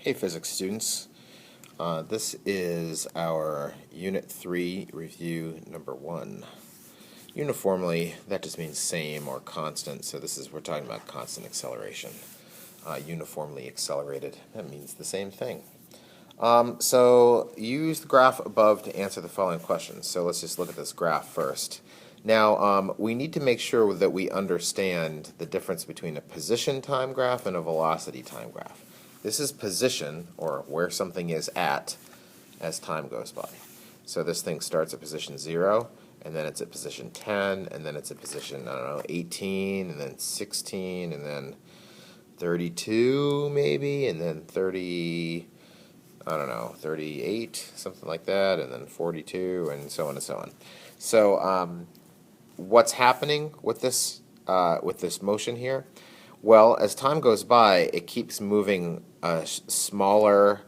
Hey physics students, this is our Unit 3 review number 1. Uniformly, that just means same or constant, so we're talking about constant acceleration. Uniformly accelerated, that means the same thing. So use the graph above to answer the following questions. So let's just look at this graph first. Now, we need to make sure that we understand the difference between a position time graph and a velocity time graph. This is position, or where something is at, as time goes by. So this thing starts at position 0, and then it's at position 10, and then it's at position, 18, and then 16, and then 32 maybe, and then 38, something like that, and then 42, and so on and so on. So what's happening with this motion here? Well, as time goes by, it keeps moving a smaller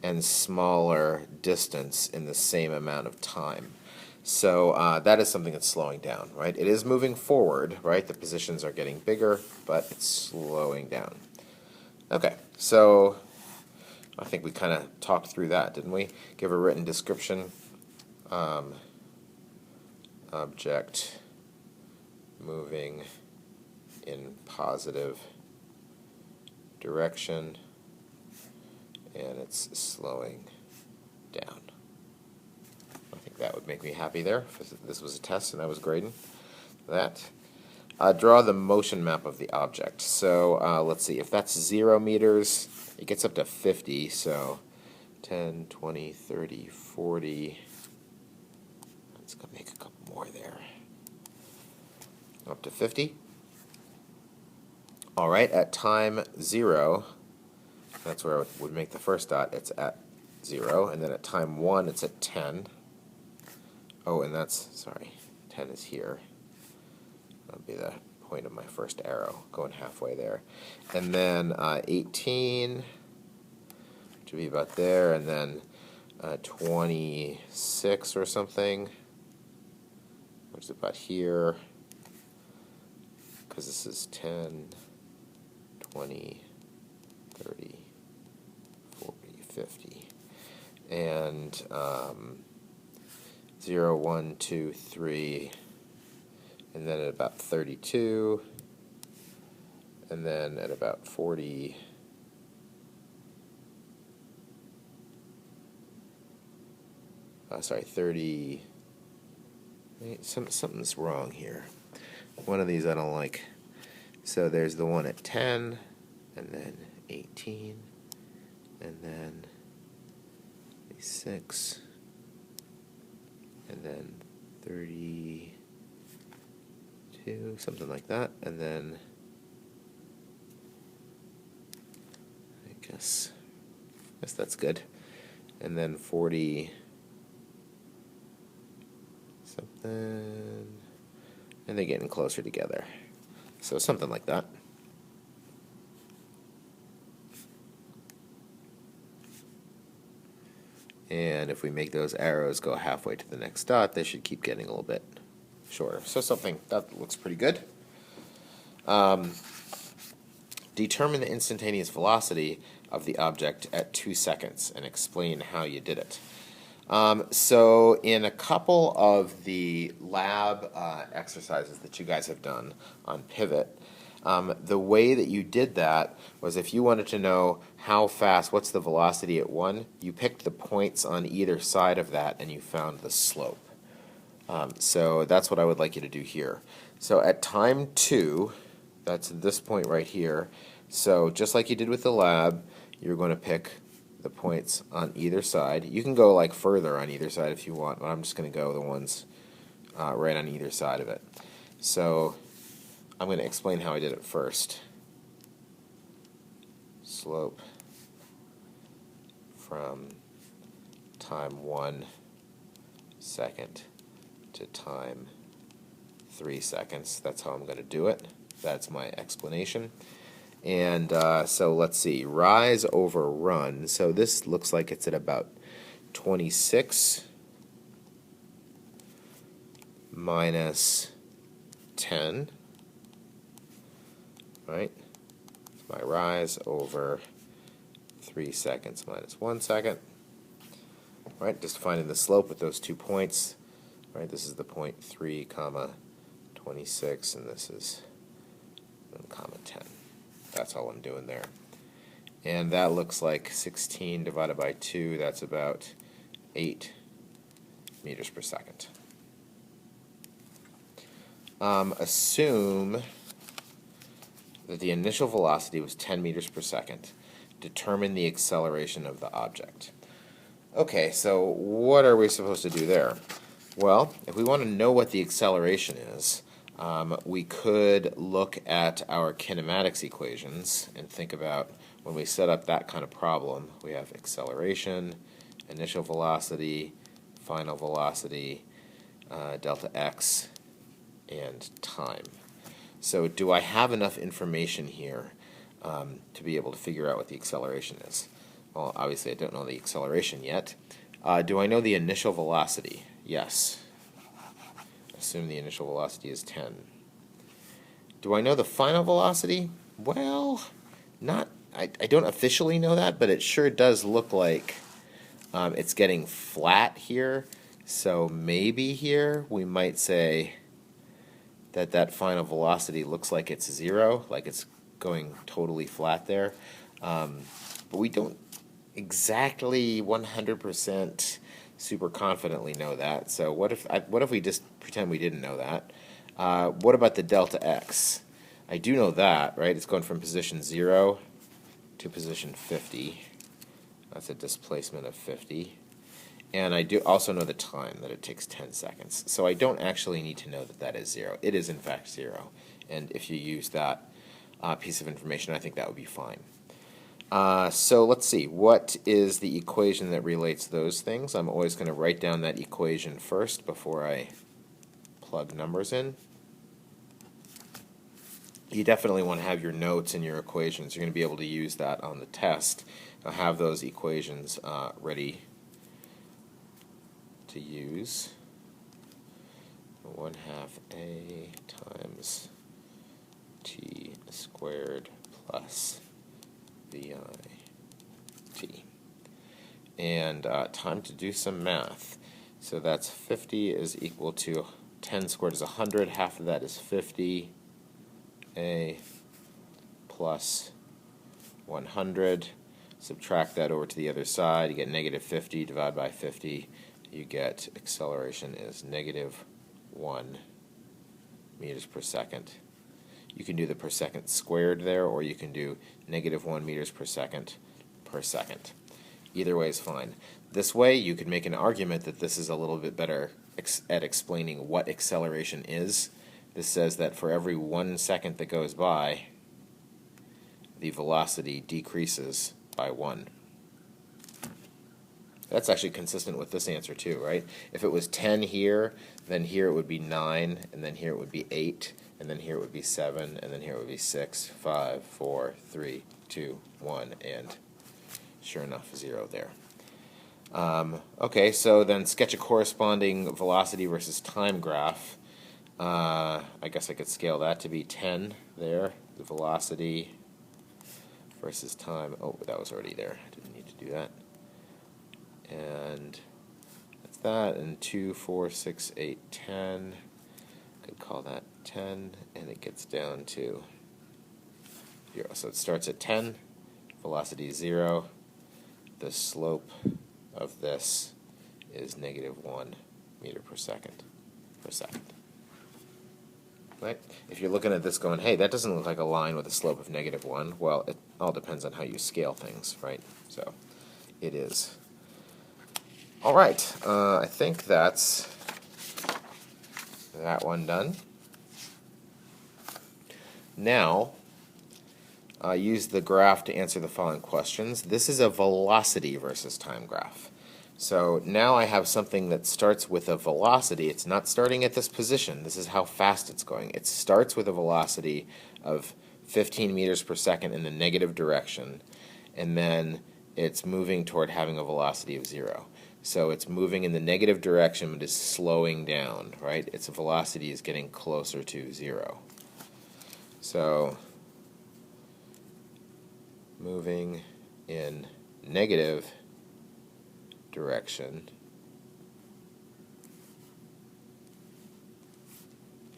and smaller distance in the same amount of time. So that is something that's slowing down, right? It is moving forward, right? The positions are getting bigger, but it's slowing down. Okay, so I think we kind of talked through that, didn't we? Give a written description. Object moving in positive direction, and it's slowing down. I think that would make me happy there if this was a test and I was grading that. Draw the motion map of the object. So let's see, if that's 0 meters, it gets up to 50, so 10, 20, 30, 40. Let's go make a couple more there. Up to 50. All right, at time 0, that's where it would make the first dot, it's at 0, and then at time 1, it's at 10. Oh, and sorry, 10 is here. That'll be the point of my first arrow, going halfway there. And then 18, which would be about there, and then 26 or something, which is about here, because this is 10, 20, 30, 40, 50, and 0, 1, 2, 3, and then at about 32, and then at about 40, sorry, 30, something's wrong here. One of these I don't like. So there's the one at 10, and then 18, and then 6, and then 32, something like that, and then I guess that's good, and then 40 something, and they're getting closer together. So something like that. And if we make those arrows go halfway to the next dot, they should keep getting a little bit shorter. So something that looks pretty good. Determine the instantaneous velocity of the object at 2 seconds and explain how you did it. So in a couple of the lab exercises that you guys have done on Pivot, the way that you did that was if you wanted to know how fast, what's the velocity at 1, you picked the points on either side of that and you found the slope. So that's what I would like you to do here. So at time 2, that's this point right here, so just like you did with the lab, you're going to pick the points on either side. You can go like further on either side if you want, but I'm just going to go the ones right on either side of it. So I'm going to explain how I did it first. Slope from time 1 second to time 3 seconds. That's how I'm going to do it. That's my explanation. And so let's see, rise over run. So this looks like it's at about 26 minus 10, right? My rise over 3 seconds minus 1 second. Right, just finding the slope with those 2 points. Right, this is the point 3 comma 26, and this is 1 comma 10. That's all I'm doing there. And that looks like 16 divided by 2, that's about 8 meters per second. Assume that the initial velocity was 10 meters per second. Determine the acceleration of the object. Okay, so what are we supposed to do there? Well, if we want to know what the acceleration is, we could look at our kinematics equations and think about when we set up that kind of problem, we have acceleration, initial velocity, final velocity, delta x, and time. So do I have enough information here to be able to figure out what the acceleration is? Well, obviously I don't know the acceleration yet. Do I know the initial velocity? Yes. Assume the initial velocity is 10. Do I know the final velocity? Well, I don't officially know that, but it sure does look like it's getting flat here. So maybe here we might say that final velocity looks like it's 0, like it's going totally flat there. But we don't exactly 100% super confidently know that. So what if we just pretend we didn't know that? What about the delta x? I do know that, right? It's going from position 0 to position 50. That's a displacement of 50. And I do also know the time, that it takes 10 seconds. So I don't actually need to know that that is 0. It is in fact 0. And if you use that piece of information, I think that would be fine. So let's see, what is the equation that relates those things? I'm always going to write down that equation first before I plug numbers in. You definitely want to have your notes and your equations. You're going to be able to use that on the test. Have those equations ready to use. 1/2 a times t squared plus vi t. And time to do some math. So that's 50 is equal to 10 squared is 100. Half of that is 50. A plus 100. Subtract that over to the other side. You get negative 50. Divide by 50. You get acceleration is -1 meters per second. You can do the per second squared there, or you can do -1 meters per second. Either way is fine. This way you could make an argument that this is a little bit better at explaining what acceleration is. This says that for every 1 second that goes by, the velocity decreases by 1. That's actually consistent with this answer too, right? If it was 10 here, then here it would be 9, and then here it would be 8, and then here it would be 7, and then here it would be 6, 5, 4, 3, 2, 1, and sure enough, 0 there. Okay, so then sketch a corresponding velocity versus time graph. I guess I could scale that to be 10 there, the velocity versus time. Oh, that was already there. I didn't need to do that. And that's that, and 2, 4, 6, 8, 10. Could call that 10, and it gets down to 0. So it starts at 10, velocity is 0. The slope of this is -1 meter per second. Right? If you're looking at this going, hey, that doesn't look like a line with a slope of -1, well, it all depends on how you scale things, right? So it is. All right, I think that's that one done. Now, use the graph to answer the following questions. This is a velocity versus time graph. So now I have something that starts with a velocity. It's not starting at this position. This is how fast it's going. It starts with a velocity of 15 meters per second in the negative direction, and then it's moving toward having a velocity of 0. So it's moving in the negative direction, but is slowing down, right? Its velocity is getting closer to 0. So moving in negative direction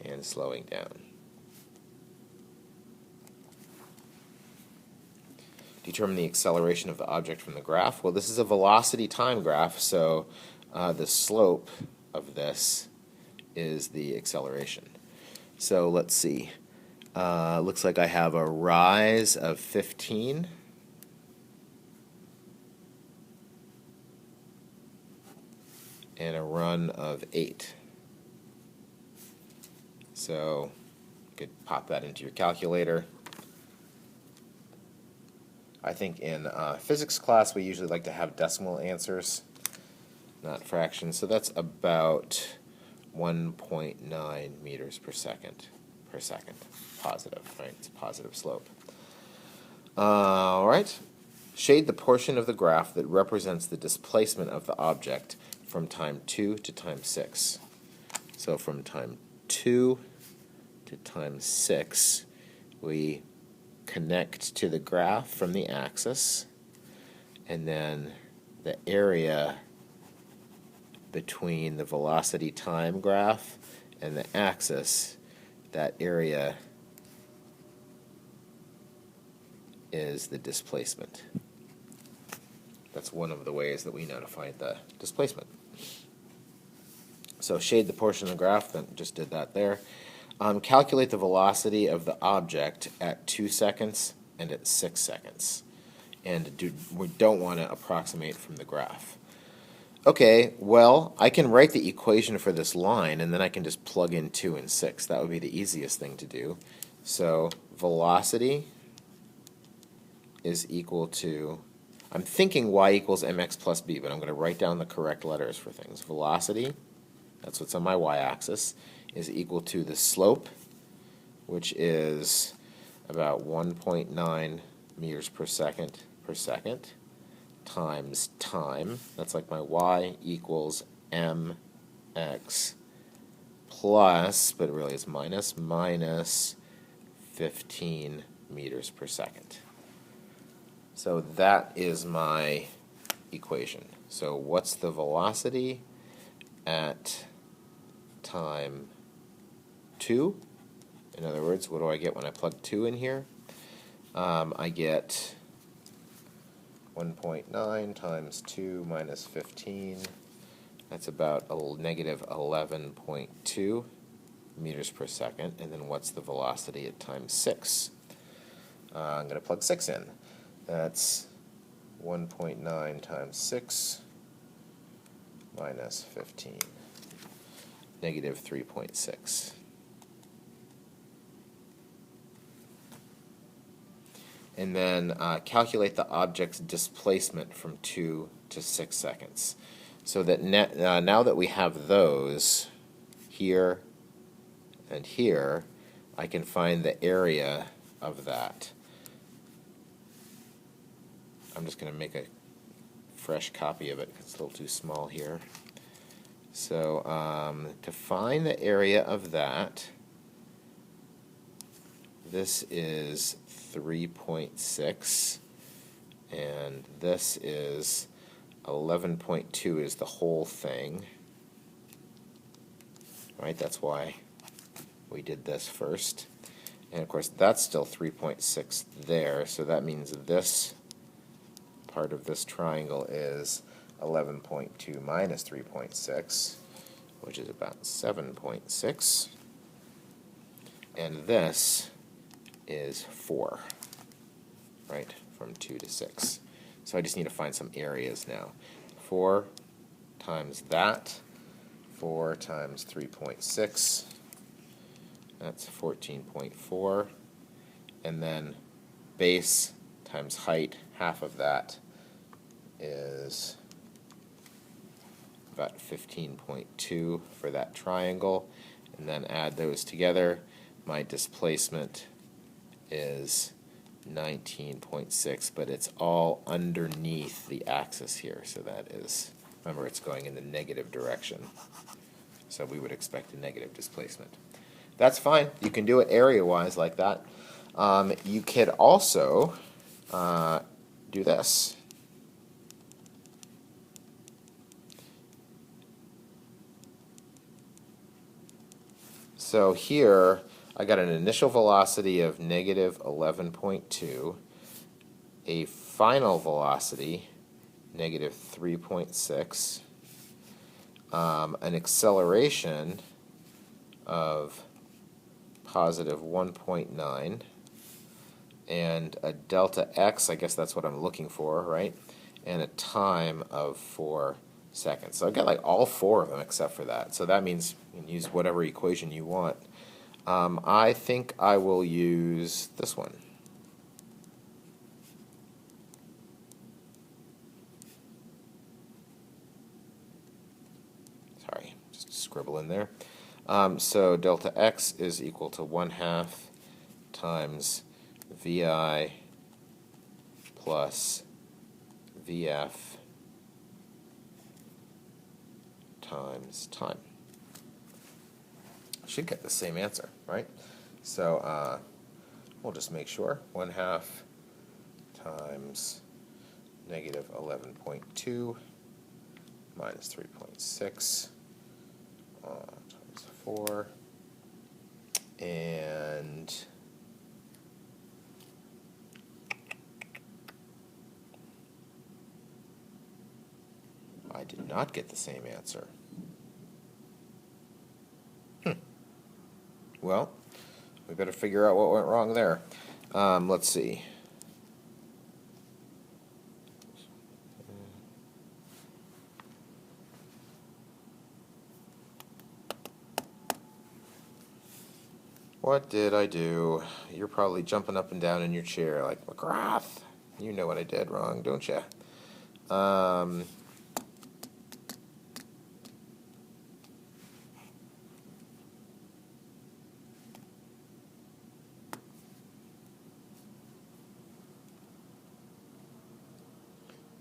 and slowing down. Determine the acceleration of the object from the graph. Well, this is a velocity time graph, so the slope of this is the acceleration. So let's see. Looks like I have a rise of 15. And a run of 8. So you could pop that into your calculator. I think in physics class we usually like to have decimal answers, not fractions. So that's about 1.9 meters per second. Positive, right? It's a positive slope. All right. Shade the portion of the graph that represents the displacement of the object from time 2 to time 6. So from time 2 to time 6, we connect to the graph from the axis, and then the area between the velocity time graph and the axis, that area is the displacement. That's one of the ways that we know to find the displacement. So shade the portion of the graph, then just did that there. Calculate the velocity of the object at 2 seconds and at 6 seconds. And we don't want to approximate from the graph. Okay, well, I can write the equation for this line, and then I can just plug in 2 and 6. That would be the easiest thing to do. So velocity is equal to, I'm thinking y equals mx plus b, but I'm going to write down the correct letters for things. Velocity, that's what's on my y-axis, is equal to the slope, which is about 1.9 meters per second, times time. That's like my y equals mx plus, but it really is minus 15 meters per second. So that is my equation. So what's the velocity at time 2? In other words, what do I get when I plug 2 in here? I get 1.9 times 2 minus 15. That's about a negative 11.2 meters per second. And then what's the velocity at time 6? I'm going to plug 6 in. That's 1.9 times 6 minus 15, negative 3.6. And then calculate the object's displacement from 2 to 6 seconds. So that now that we have those here and here, I can find the area of that. I'm just going to make a fresh copy of it because it's a little too small here. So to find the area of that, this is 3.6, and this is 11.2 is the whole thing. Right, that's why we did this first. And of course that's still 3.6 there, so that means this part of this triangle is 11.2 minus 3.6, which is about 7.6. And this is 4, right, from 2 to 6. So I just need to find some areas now. 4 times that, 4 times 3.6, that's 14.4. And then base times height, half of that is about 15.2 for that triangle. And then add those together. My displacement is 19.6, but it's all underneath the axis here, so that is, remember, it's going in the negative direction, so we would expect a negative displacement. That's fine. You can do it area-wise like that. You could also do this. So here I got an initial velocity of negative 11.2, a final velocity negative 3.6, an acceleration of positive 1.9, and a delta x, I guess that's what I'm looking for, right? And a time of 4 seconds. So I've got like all 4 of them except for that. So that means you can use whatever equation you want. I think I will use this one. Sorry, just scribble in there. So delta x is equal to 1/2 times vi plus vf times time. Should get the same answer, right? So we'll just make sure. 1/2 times negative 11.2 minus 3.6 times 4, and I did not get the same answer. Well, we better figure out what went wrong there. Let's see. What did I do? You're probably jumping up and down in your chair like, McGrath, you know what I did wrong, don't you?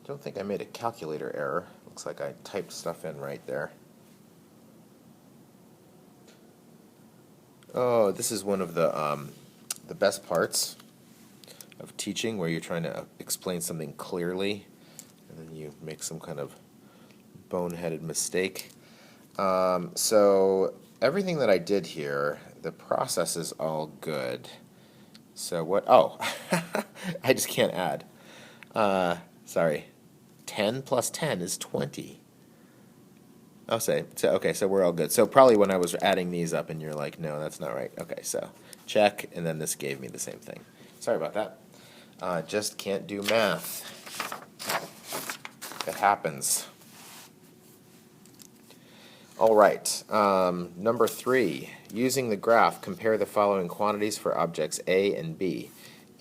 Don't think I made a calculator error. Looks like I typed stuff in right there. Oh, this is one of the best parts of teaching, where you're trying to explain something clearly, and then you make some kind of boneheaded mistake. So everything that I did here, the process is all good. So what? Oh, I just can't add. Sorry. 10 plus 10 is 20. I'll say. So, okay, so we're all good. So probably when I was adding these up and you're like, no, that's not right. Okay, so check, and then this gave me the same thing. Sorry about that. Just can't do math. It happens. All right, number 3. Using the graph, compare the following quantities for objects A and B.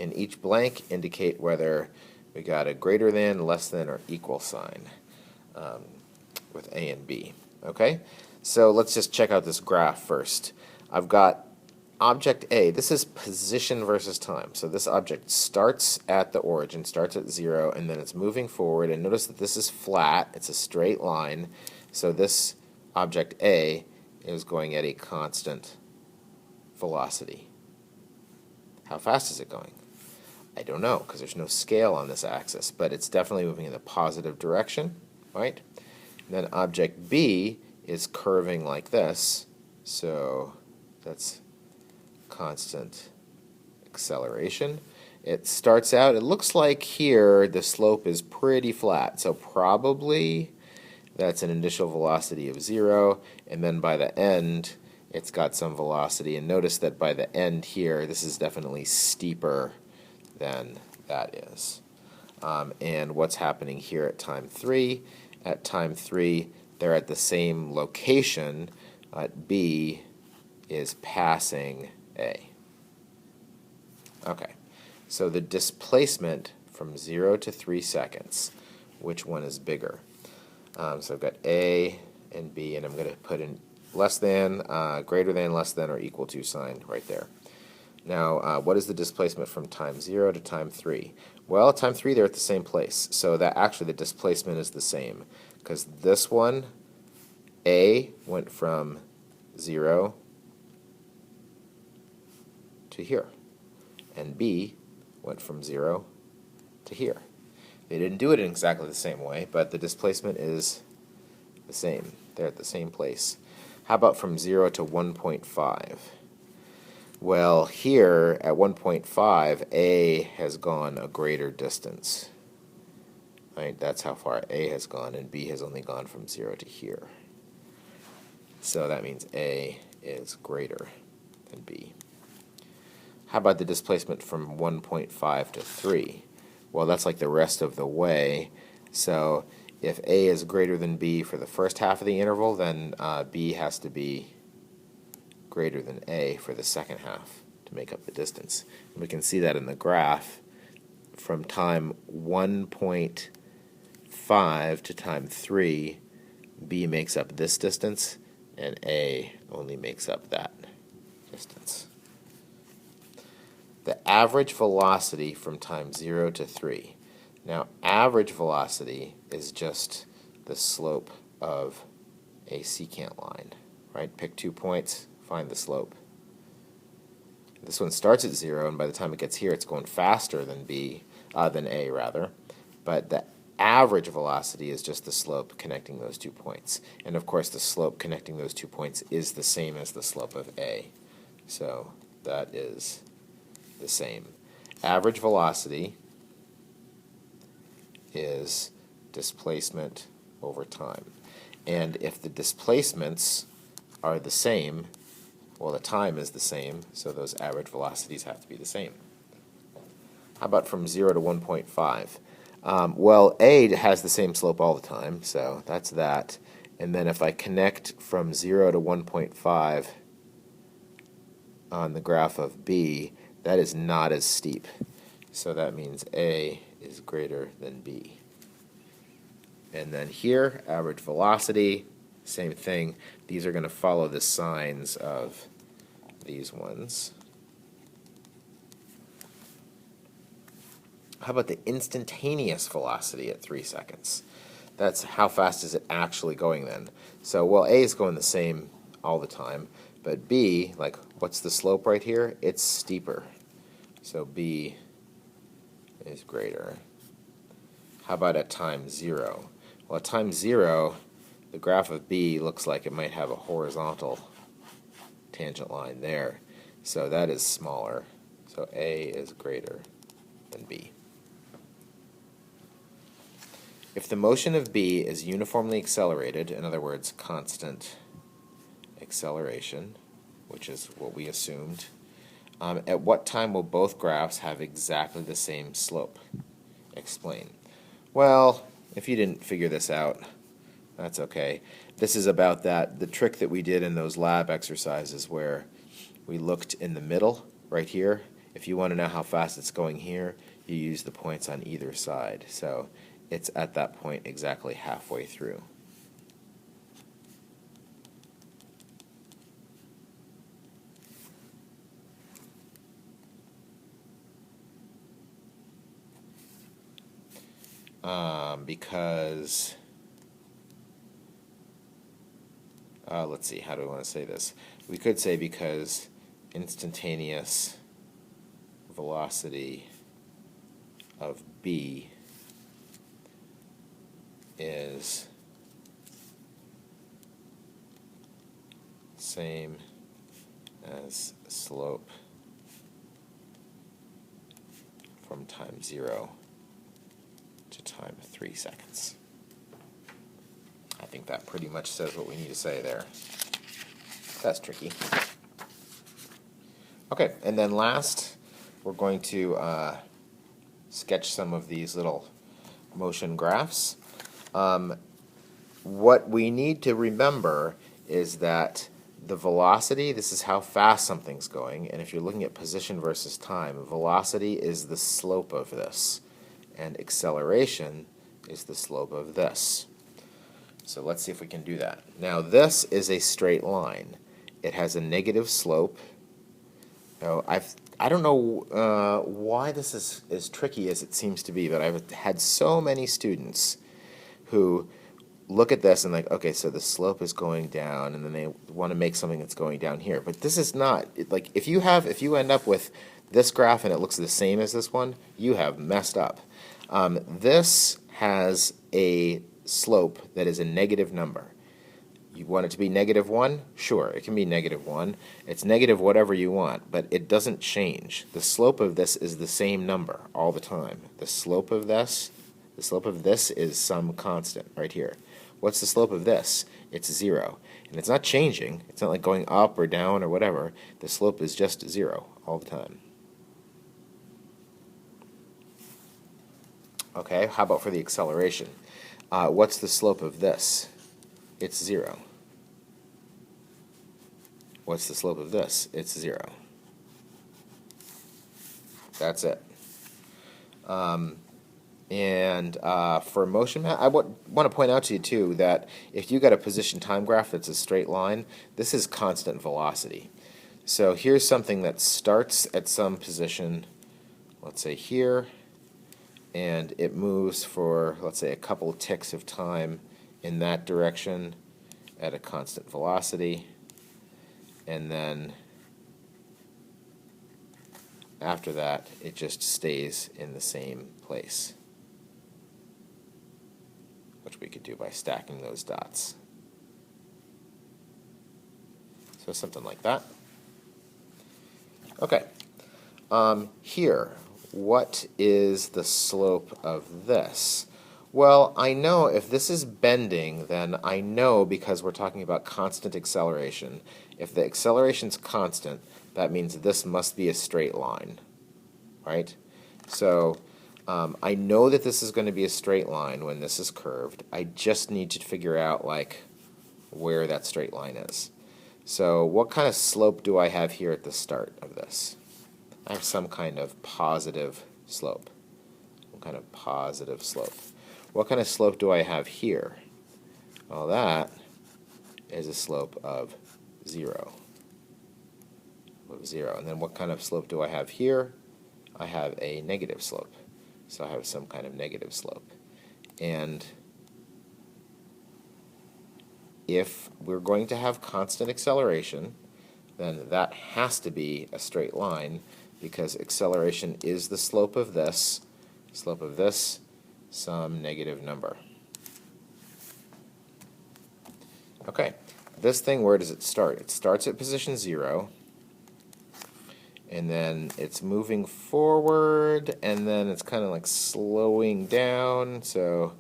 In each blank, indicate whether we got a greater than, less than, or equal sign with A and B. Okay, so let's just check out this graph first. I've got object A. This is position versus time. So this object starts at the origin, starts at 0, and then it's moving forward. And notice that this is flat. It's a straight line. So this object A is going at a constant velocity. How fast is it going? I don't know, because there's no scale on this axis, but it's definitely moving in the positive direction, right? And then object B is curving like this, so that's constant acceleration. It starts out, it looks like here the slope is pretty flat, so probably that's an initial velocity of 0, and then by the end it's got some velocity. And notice that by the end here, this is definitely steeper than that is. And what's happening here at time 3? At time 3, they're at the same location. B is passing A. Okay, so the displacement from 0 to 3 seconds, which one is bigger? So I've got A and B, and I'm going to put in less than, greater than, less than, or equal to sign right there. Now, what is the displacement from time 0 to time 3? Well, at time 3 they're at the same place, so that actually the displacement is the same, because this one, A, went from 0 to here, and B went from 0 to here. They didn't do it in exactly the same way, but the displacement is the same. They're at the same place. How about from 0 to 1.5? Well, here at 1.5, A has gone a greater distance. Right? That's how far A has gone, and B has only gone from 0 to here. So that means A is greater than B. How about the displacement from 1.5 to 3? Well, that's like the rest of the way. So if A is greater than B for the first half of the interval, then B has to be greater than A for the second half to make up the distance. And we can see that in the graph. From time 1.5 to time 3, B makes up this distance, and A only makes up that distance. The average velocity from time 0 to 3. Now, average velocity is just the slope of a secant line, right? Pick 2 points, find the slope. This one starts at 0, and by the time it gets here, it's going faster than A rather. But the average velocity is just the slope connecting those 2 points. And of course, the slope connecting those 2 points is the same as the slope of A. So that is the same. Average velocity is displacement over time. And if the displacements are the same, well, the time is the same, so those average velocities have to be the same. How about from 0 to 1.5? Well, A has the same slope all the time, so that's that. And then if I connect from 0 to 1.5 on the graph of B, that is not as steep. So that means A is greater than B. And then here, average velocity, same thing. These are going to follow the signs of these ones. How about the instantaneous velocity at 3 seconds? That's how fast is it actually going then. So, well, A is going the same all the time, but B, like, what's the slope right here? It's steeper. So B is greater. How about at time 0? Well, at time 0, the graph of B looks like it might have a horizontal tangent line there. So that is smaller. So A is greater than B. If the motion of B is uniformly accelerated, in other words, constant acceleration, which is what we assumed, at what time will both graphs have exactly the same slope? Explain. Well, if you didn't figure this out, that's okay. This is about the trick that we did in those lab exercises where we looked in the middle, right here. If you want to know how fast it's going here, you use the points on either side. So it's at that point exactly halfway through. Because, let's see, how do we want to say this? We could say because instantaneous velocity of B is same as slope from time 0 to time 3 seconds. I think that pretty much says what we need to say there. That's tricky. Okay, and then last, we're going to sketch some of these little motion graphs. What we need to remember is that the velocity, this is how fast something's going, and if you're looking at position versus time, velocity is the slope of this, and acceleration is the slope of this. So let's see if we can do that. Now this is a straight line. It has a negative slope. Now, I don't know why this is as tricky as it seems to be, but I've had so many students who look at this and like, okay, so the slope is going down, and then they want to make something that's going down here. But this is not, like, if you end up with this graph and it looks the same as this one, you have messed up. This has a slope that is a negative number. You want it to be -1? Sure, it can be -1. It's negative whatever you want, but it doesn't change. The slope of this is the same number all the time. The slope of this is some constant right here. What's the slope of this? It's 0. And it's not changing. It's not like going up or down or whatever. The slope is just 0 all the time. Okay, how about for the acceleration? What's the slope of this? It's 0. What's the slope of this? It's 0. That's it. For motion map, I want to point out to you too that if you got a position time graph that's a straight line, this is constant velocity. So here's something that starts at some position, let's say here, and it moves for, let's say, a couple ticks of time in that direction at a constant velocity, and then after that it just stays in the same place, which we could do by stacking those dots. So something like that. Okay. Here, what is the slope of this? Well, I know if this is bending, then I know, because we're talking about constant acceleration, if the acceleration's constant, that means this must be a straight line, right? So I know that this is going to be a straight line when this is curved. I just need to figure out like where that straight line is. So what kind of slope do I have here at the start of this? I have some kind of positive slope. Some kind of positive slope. What kind of slope do I have here? Well, that is a slope of 0. And then what kind of slope do I have here? I have a negative slope. So I have some kind of negative slope. And if we're going to have constant acceleration, then that has to be a straight line, because acceleration is the slope of this, some negative number. Okay, this thing, where does it start? It starts at position 0, and then it's moving forward, and then it's kind of like slowing down, so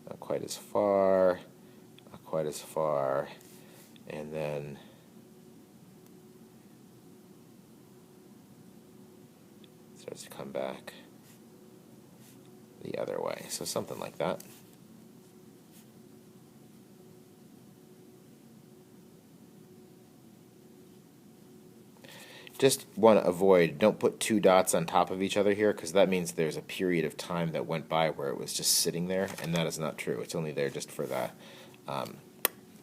not quite as far, and then it starts to come back the other way, so something like that. Just want to avoid, don't put two dots on top of each other here, because that means there's a period of time that went by where it was just sitting there, and that is not true. It's only there just for the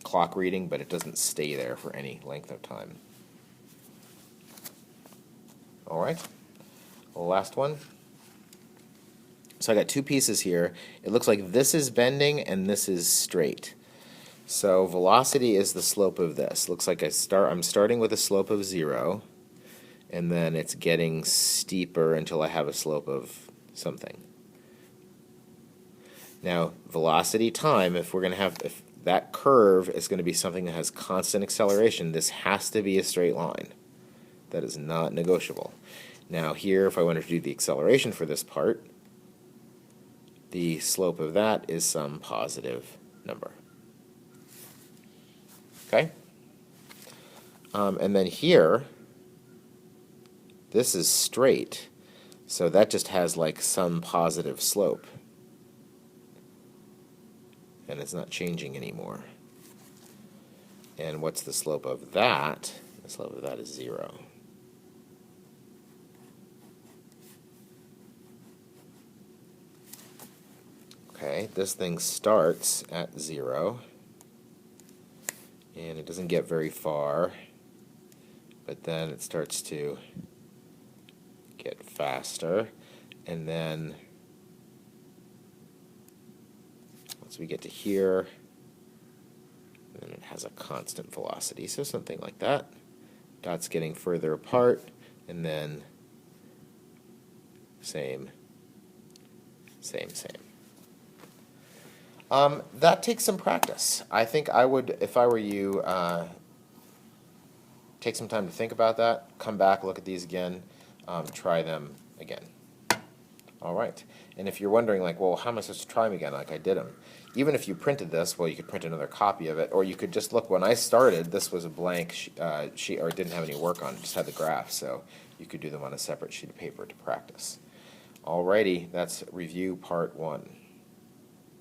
clock reading, but it doesn't stay there for any length of time. All right, the last one. So I got two pieces here. It looks like this is bending and this is straight. So velocity is the slope of this. Looks like I'm starting with a slope of 0, and then it's getting steeper until I have a slope of something. Now, velocity time, if that curve is going to be something that has constant acceleration, this has to be a straight line. That is not negotiable. Now here, if I wanted to do the acceleration for this part, the slope of that is some positive number. Okay? And then here, this is straight, so that just has like some positive slope. And it's not changing anymore. And what's the slope of that? The slope of that is 0. Okay, this thing starts at 0, and it doesn't get very far, but then it starts to get faster, and then once we get to here, then it has a constant velocity, so something like that. Dots getting further apart, and then same. That takes some practice. I think I would, if I were you, take some time to think about that, come back, look at these again, try them again. All right. And if you're wondering, like, well, how am I supposed to try them again like I did them? Even if you printed this, well, you could print another copy of it, or you could just look. When I started, this was a blank sheet, or it didn't have any work on it, just had the graph, so you could do them on a separate sheet of paper to practice. Alrighty, that's review part 1.